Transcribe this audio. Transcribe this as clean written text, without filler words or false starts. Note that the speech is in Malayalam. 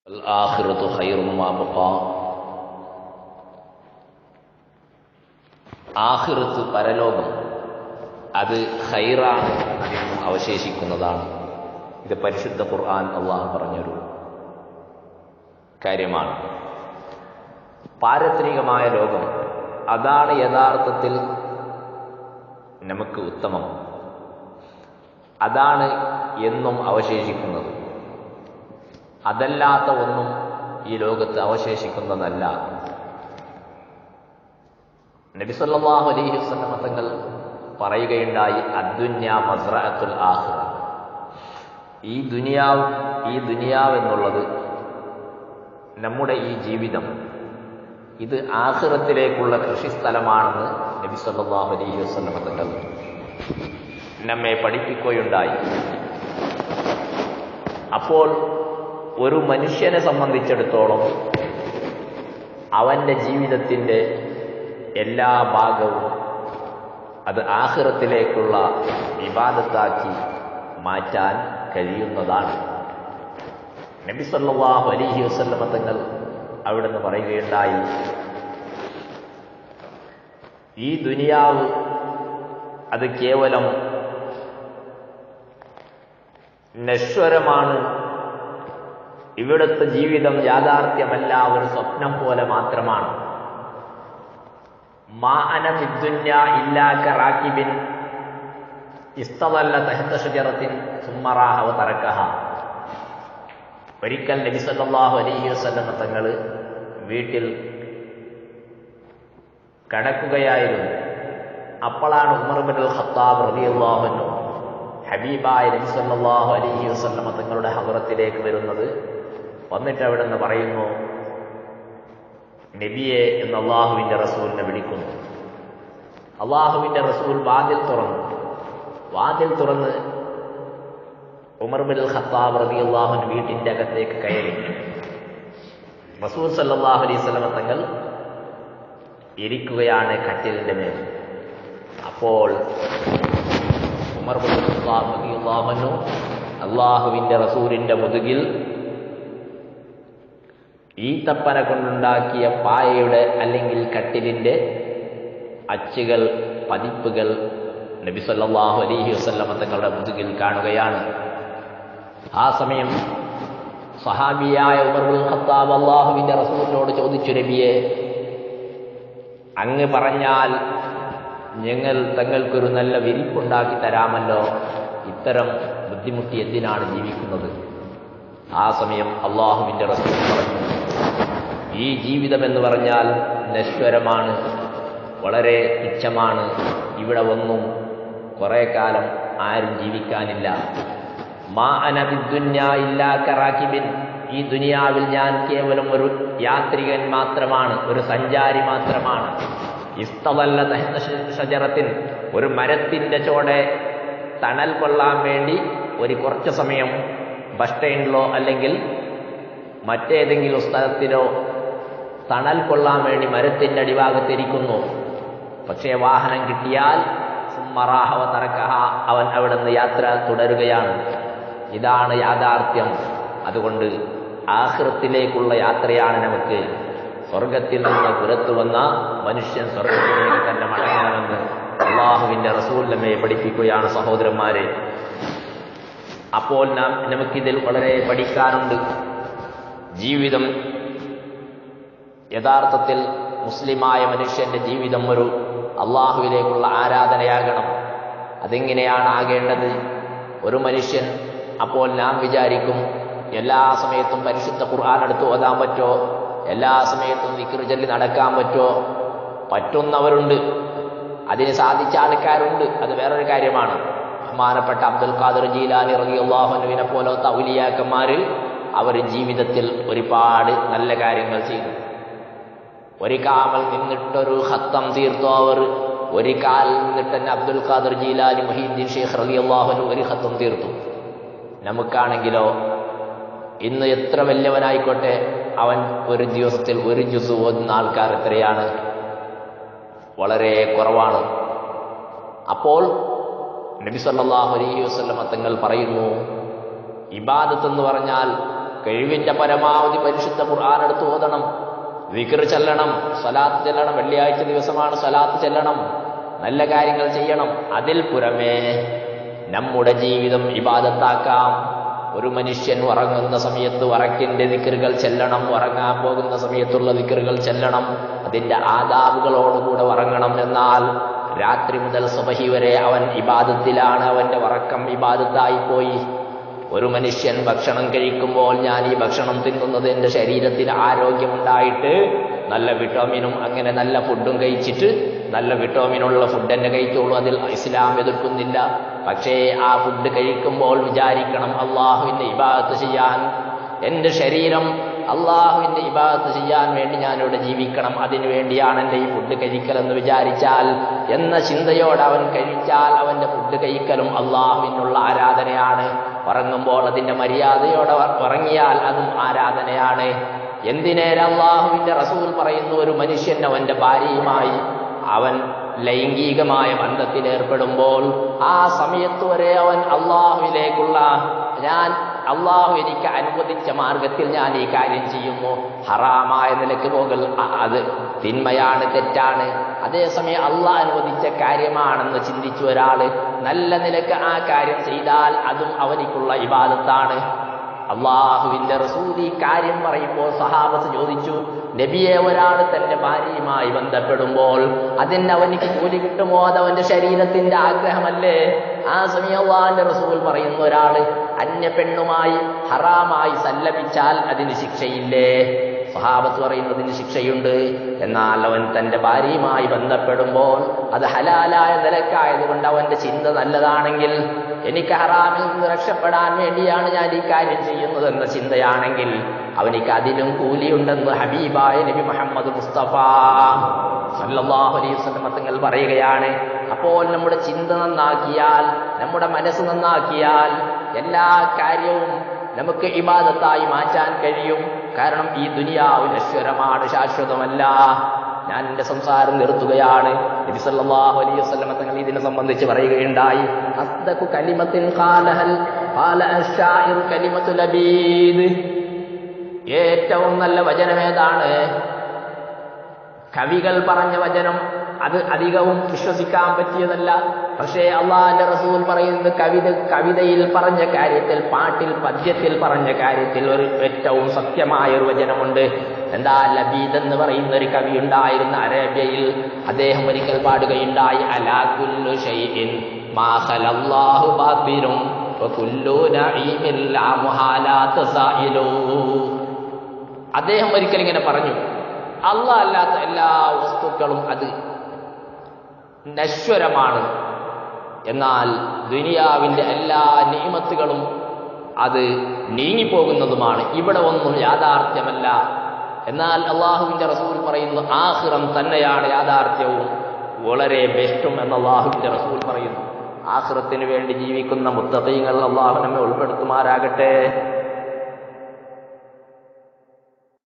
الآخرة خير وأبقى. ആഖിറത്ത് പരലോകം അത് ഖൈറാണ്, അതിനും അവശേഷിക്കുന്നതാണ്. ഇത് പരിശുദ്ധ ഖുർആൻ അള്ളാഹു പറഞ്ഞൊരു കാര്യമാണ്. പാരത്രികമായ ലോകം അതാണ് യഥാർത്ഥത്തിൽ നമുക്ക് ഉത്തമം, അതാണ് എന്നും അവശേഷിക്കുന്നത്. അതല്ലാത്ത ഒന്നും ഈ ലോകത്ത് അവശേഷിക്കുന്നതല്ല. നബി സല്ലല്ലാഹു അലൈഹി വസല്ലം തങ്ങൾ പറയുകയുണ്ടായി, അദ്ദുന്യ മസ്റഅത്തുൽ ആഖിറ. ഈ ദുനിയാവ് എന്നുള്ളത്, നമ്മുടെ ഈ ജീവിതം, ഇത് ആഖിറത്തിലേക്കുള്ള കൃഷിസ്ഥലമാണെന്ന് നബി സല്ലല്ലാഹു അലൈഹി വസല്ലം തങ്ങൾ നമ്മെ പഠിപ്പിക്കുകയുണ്ടായി. അപ്പോൾ ഒരു മനുഷ്യനെ സംബന്ധിച്ചിടത്തോളം അവന്റെ ജീവിതത്തിന്റെ എല്ലാ ഭാഗവും അത് ആഖിറത്തിലേക്കുള്ള ഇബാദത്താക്കി മാറ്റാൻ കഴിയുന്നതാണ്. നബി സല്ലല്ലാഹു അലൈഹി വസല്ലം തങ്ങൾ അവിടുന്ന് പറയുകയുണ്ടായി, ഈ ദുനിയാവ് അത് കേവലം നശ്വരമാണ്, ഇവിടുത്തെ ജീവിതം യാഥാർത്ഥ്യമല്ല, ഒരു സ്വപ്നം പോലെ മാത്രമാണ്. മാ അന ഫിദ്ദുന്യ ഇല്ലാ കറാകിബിൻ ഇസ്തദല്ല തഹ്ത ഷജറത്തിൻ സുമ്മ റാഹ വ തറക്കഹ. ഒരിക്കൽ നബി സല്ലല്ലാഹു അലൈഹി വസല്ലം തങ്ങൾ വീട്ടിൽ കടക്കുകയായിരുന്നു. അപ്പോഴാണ് ഉമർ ഇബ്നുൽ ഖത്താബ് റളിയല്ലാഹു അൻഹു ഹബീബായ നബി സല്ലല്ലാഹു അലൈഹി വസല്ലം തങ്ങളുടെ ഹദറത്തിലേക്ക് വരുന്നത്. വന്നിട്ട് അവിടെ നിന്ന് പറയുന്നു, നബിയെ എന്ന് അള്ളാഹുവിന്റെ റസൂലിനെ വിളിക്കുന്നു. അള്ളാഹുവിന്റെ റസൂൽ വാതിൽ തുറന്ന് ഉമർ ഇബ്നുൽ ഖത്താബ് റളിയല്ലാഹു അൻഹു വീട്ടിന്റെ അകത്തേക്ക് കയറി. റസൂൽ സല്ലല്ലാഹു അലൈഹി വസല്ലം തങ്ങൾ ഇരിക്കുകയാണ് കട്ടിലിന്റെ മേൽ. അപ്പോൾ ഉമർ ഇബ്നുൽ ഖത്താബ് റളിയല്ലാഹു അൻഹു അള്ളാഹുവിന്റെ റസൂലിന്റെ മുതുകിൽ ഈത്തപ്പന കൊണ്ടുണ്ടാക്കിയ പായയുടെ അല്ലെങ്കിൽ കട്ടിലിന്റെ അച്ചുകൾ, പതിപ്പുകൾ നബി സല്ലല്ലാഹു അലൈഹി വസല്ലം തങ്ങളുടെ മുതുകിൽ കാണുകയാണ്. ആ സമയം സഹാബിയായ ഉമർ ഇബ്നുൽ ഖത്താബ് അള്ളാഹുവിന്റെ റസൂലിനോട് ചോദിച്ചു, നബിയെ, അങ്ങ് പറഞ്ഞാൽ ഞങ്ങൾ തങ്ങൾക്കൊരു നല്ല വിരിപ്പുണ്ടാക്കി തരാമല്ലോ, ഇത്തരം ബുദ്ധിമുട്ടി എന്തിനാണ് ജീവിക്കുന്നത്? ആ സമയം അള്ളാഹുവിന്റെ റസൂൽ പറഞ്ഞു, ഈ ജീവിതം എന്ന് പറഞ്ഞാൽ നശ്വരമാണ്, വളരെ തുച്ഛമാണ്, ഇവിടെ ഒന്നും കുറെ കാലം ആരും ജീവിക്കാനില്ല. മാ അന ഫിദ്ദുന്യ ഇല്ലാ കറാകിബിൻ, ഈ ദുനിയാവിൽ ഞാൻ കേവലം ഒരു യാത്രികൻ മാത്രമാണ്, ഒരു സഞ്ചാരി മാത്രമാണ്. ഇസ്തദല്ല തഹ്ത ഷജറത്തിൻ, ഒരു മരത്തിന്റെ ചോടെ തണൽ കൊള്ളാൻ വേണ്ടി കുറച്ചു സമയം ബസ് സ്റ്റാൻഡിലോ അല്ലെങ്കിൽ മറ്റേതെങ്കിലും സ്ഥലത്തിലോ തണൽ കൊള്ളാൻ വേണ്ടി മരത്തിന്റെ അടിഭാഗത്തിരിക്കുന്നു. പക്ഷേ വാഹനം കിട്ടിയാൽ സുമ്മ റാഹ വ തറക്കഹ, അവൻ അവിടെ നിന്ന് യാത്ര തുടരുകയാണ്. ഇതാണ് യാഥാർത്ഥ്യം. അതുകൊണ്ട് ആഖിറത്തിലേക്കുള്ള യാത്രയാണ് നമുക്ക്. സ്വർഗത്തിൽ നിന്ന് പുറത്തു വന്ന മനുഷ്യൻ സ്വർഗത്തിലേക്ക് തന്നെ മടങ്ങണമെന്ന് അള്ളാഹുവിന്റെ റസൂൽ നമ്മെ പഠിപ്പിക്കുകയാണ്. സഹോദരന്മാരെ, അപ്പോൾ നമുക്കിതിൽ വളരെ പഠിക്കാനുണ്ട്. ജീവിതം യഥാർത്ഥത്തിൽ മുസ്ലിമായ മനുഷ്യന്റെ ജീവിതം ഒരു അള്ളാഹുവിലേക്കുള്ള ആരാധനയാകണം. അതെങ്ങനെയാണ് ആകേണ്ടത്? ഒരു മനുഷ്യൻ, അപ്പോൾ നാം വിചാരിക്കും, എല്ലാ സമയത്തും പരിശുദ്ധ ഖുർആൻ എടുത്ത് ഓതാൻ പറ്റോ, എല്ലാ സമയത്തും ദിക്ർ ചൊല്ലി നടക്കാൻ പറ്റോ? പറ്റുന്നവരുണ്ട്, അതിന് സാധിച്ച ആൾക്കാരുണ്ട്, അത് വേറൊരു കാര്യമാണ്. ബഹുമാനപ്പെട്ട അബ്ദുൽ ഖാദിർ ജീലാനി റളിയല്ലാഹു അൻഹുവിനെ പോലത്തെ ഔലിയാക്കന്മാര് അവർ ജീവിതത്തിൽ ഒരുപാട് നല്ല കാര്യങ്ങൾ ചെയ്തു. ഒരു കാമൽ നിന്നിട്ടൊരു ഖത്തം തീർത്തു അവർ. ഒരു കാലിൽ നിന്നിട്ട് തന്നെ അബ്ദുൽ ഖാദിർ ജീലാനി മുഹീദ്ദീൻ ഷെയ്ഖ് റളിയല്ലാഹു അൻഹു ഒരു ഖത്തം തീർത്തു. നമുക്കാണെങ്കിലോ ഇന്ന് എത്ര വലിയവനായിക്കോട്ടെ, അവൻ ഒരു ദിവസത്തിൽ ഒരു ജുസ് ഓതുന്ന ആൾക്കാർ എത്രയാണ്? വളരെ കുറവാണ്. അപ്പോൾ നബി സല്ലല്ലാഹു അലൈഹി വസല്ലം തങ്ങൾ പറയുന്നു, ഇബാദത്ത് എന്ന് പറഞ്ഞാൽ കഴിവിന്റെ പരമാവധി പരിശുദ്ധ ഖുർആൻ എടുത്ത് ഓതണം, ദിക്ർ ചെല്ലണം, സ്വലാത്ത് ചെല്ലണം. വെള്ളിയാഴ്ച ദിവസമാണ് സ്വലാത്ത് ചെല്ലണം, നല്ല കാര്യങ്ങൾ ചെയ്യണം. അതിൽ പുറമേ നമ്മുടെ ജീവിതം ഇബാദത്താക്കാം. ഒരു മനുഷ്യൻ ഉറങ്ങുന്ന സമയത്ത് ഉറക്കിന്റെ ദിക്റുകൾ ചെല്ലണം, ഉറങ്ങാൻ പോകുന്ന സമയത്തുള്ള ദിക്റുകൾ ചെല്ലണം. അതിന്റെ ആദാബുകളോടുകൂടെ ഉറങ്ങണം. എന്നാൽ രാത്രി മുതൽ സുബഹി വരെ അവൻ ഇബാദത്തിലാണ്, അവന്റെ ഉറക്കം ഇബാദത്തായിപ്പോയി. ഒരു മനുഷ്യൻ ഭക്ഷണം കഴിക്കുമ്പോൾ ഞാൻ ഈ ഭക്ഷണം തിന്നുന്നത് എൻ്റെ ശരീരത്തിന് ആരോഗ്യമുണ്ടായിട്ട് നല്ല വിറ്റാമിനും അങ്ങനെ നല്ല ഫുഡും കഴിച്ചിട്ട് നല്ല വിറ്റാമിനുള്ള ഫുഡ് തന്നെ കഴിച്ചോളൂ, അതിൽ ഇസ്ലാം എതിർക്കുന്നില്ല. പക്ഷേ ആ ഫുഡ് കഴിക്കുമ്പോൾ വിചാരിക്കണം അള്ളാഹുവിന്റെ ഇബാദത്ത് ചെയ്യാൻ, എൻ്റെ ശരീരം അള്ളാഹുവിന്റെ ഇബാദത്ത് ചെയ്യാൻ വേണ്ടി ഞാനിവിടെ ജീവിക്കണം, അതിനു വേണ്ടിയാണ് എൻ്റെ ഈ ഫുഡ് കഴിക്കലെന്ന് വിചാരിച്ചാൽ, എന്ന ചിന്തയോടെ അവൻ കഴിച്ചാൽ അവന്റെ ഫുഡ് കഴിക്കലും അള്ളാഹുവിനുള്ള ആരാധനയാണ്. ഉറങ്ങുമ്പോൾ അതിന്റെ മര്യാദയോടെ ഉറങ്ങിയാൽ അതും ആരാധനയാണ്. എന്തിനേറെ അള്ളാഹുവിന്റെ റസൂൽ പറയുന്നു, ഒരു മനുഷ്യൻ അവന്റെ ഭാര്യയുമായി അവൻ ലൈംഗികമായ ബന്ധത്തിലേർപ്പെടുമ്പോൾ ആ സമയത്ത് വരെ അവൻ അള്ളാഹുവിലേക്കുള്ള അള്ളാഹു എനിക്ക് അനുവദിച്ച മാർഗത്തിൽ ഞാൻ ഈ കാര്യം ചെയ്യുന്നു, ഹറാമായ നിലക്ക് പോകൽ അത് തിന്മയാണ്, തെറ്റാണ്. അതേസമയം അള്ളാഹ് അനുവദിച്ച കാര്യമാണെന്ന് ചിന്തിച്ച ഒരാള് നല്ല നിലക്ക് ആ കാര്യം ചെയ്താൽ അതും അവനിക്കുള്ള ഇബാദത്താണ്. അള്ളാഹുവിന്റെ റസൂൽ ഈ കാര്യം പറയുമ്പോൾ സഹാബത്ത് ചോദിച്ചു, നബിയെ, ഒരാൾ തന്റെ ഭാര്യയുമായി ബന്ധപ്പെടുമ്പോൾ അതിന് അവനിക്ക് കൂലി കിട്ടുമോ? അത് അവന്റെ ശരീരത്തിന്റെ ആഗ്രഹമല്ലേ? ആ സമയം അള്ളാഹുവിന്റെ റസൂൽ പറയുന്ന ഒരാള് അന്യ പെണ്ണുമായി ഹറാമായി സല്ലപിച്ചാൽ അതിന് ശിക്ഷയില്ലേ? സഹാബത്ത് പറയുന്നതിന് ശിക്ഷയുണ്ട്. എന്നാൽ അവൻ തന്റെ ഭാര്യയുമായി ബന്ധപ്പെടുമ്പോൾ അത് ഹലാലായ നിലക്കായതുകൊണ്ട് അവന്റെ ചിന്ത നല്ലതാണെങ്കിൽ, എനിക്ക് ഹറാമിൽ നിന്ന് രക്ഷപ്പെടാൻ വേണ്ടിയാണ് ഞാൻ ഈ കാര്യം ചെയ്യുന്നത് എന്ന ചിന്തയാണെങ്കിൽ അവനിക്ക് അതിലും കൂലിയുണ്ടെന്ന് ഹബീബായ നബി മുഹമ്മദ് മുസ്തഫ സല്ലല്ലാഹു അലൈഹി വസല്ലം തങ്ങൾ പറയുകയാണ്. അപ്പോൾ നമ്മുടെ ചിന്ത നന്നാക്കിയാൽ, നമ്മുടെ മനസ്സ് നന്നാക്കിയാൽ എല്ലാ കാര്യവും നമുക്ക് ഇബാദത്തായി മാറ്റാൻ കഴിയും. കാരണം ഈ ദുനിയാവ് നശ്വരമാണ്, ശാശ്വതമല്ല. ഞാൻ എന്റെ സംസാരം നിർത്തുകയാണ്. നബി സല്ലല്ലാഹു അലൈഹി വസല്ലം തങ്ങൾ ഇതിനെ സംബന്ധിച്ച് പറയുകയുണ്ടായി, അസ്ദഖു കലിമത്തിൻ ഖാല അശ്ശാഇർ കലിമത്തു ലബീദ്. ഏറ്റവും നല്ല വചനം ഏതാണ്? കവികൾ പറഞ്ഞ വചനം. അത് അധികവും വിശ്വസിക്കാൻ പറ്റിയതല്ല. പക്ഷേ അള്ളാഹുവിന്റെ റസൂൽ പറയുന്നത് കവിതയിൽ പറഞ്ഞ കാര്യത്തിൽ, പാട്ടിൽ പദ്യത്തിൽ പറഞ്ഞ കാര്യത്തിൽ ഒരു ഏറ്റവും സത്യമായ ഒരു വചനമുണ്ട്. എന്താ? ലബീദ് എന്ന് പറയുന്ന ഒരു കവി ഉണ്ടായിരുന്ന അറേബ്യയിൽ. അദ്ദേഹം ഒരിക്കൽ പാടുകയുണ്ടായി, അലാ കുല്ലു ഷൈഇൻ മാ ഖലല്ലാഹു ബാതിറും വകുല്ലു നഈമിൻ ലാ മുഹാലാത സായിലു. അദ്ദേഹം ഒരിക്കൽ ഇങ്ങനെ പറഞ്ഞു, അല്ലാഹ് അല്ലാത്ത എല്ലാ വസ്തുക്കളും അത് നശ്വരമാണ്, എന്നാൽ ദുനിയാവിന്റെ എല്ലാ നിഅമത്തുകളും അത് നീങ്ങിപ്പോകുന്നതുമാണ്, ഇവിടെ ഒന്നും യാഥാർത്ഥ്യമല്ല. എന്നാൽ അള്ളാഹുവിന്റെ റസൂൽ പറയുന്നു, ആഖിറം തന്നെയാണ് യാഥാർത്ഥ്യവും വളരെ ബെസ്റ്റും എന്ന് അള്ളാഹുവിന്റെ റസൂൽ പറയുന്നു. ആഖിറത്തിന് വേണ്ടി ജീവിക്കുന്ന മുത്തഖീങ്ങൾ അള്ളാഹു നമ്മെ ഉൾപ്പെടുത്തുമാറാകട്ടെ.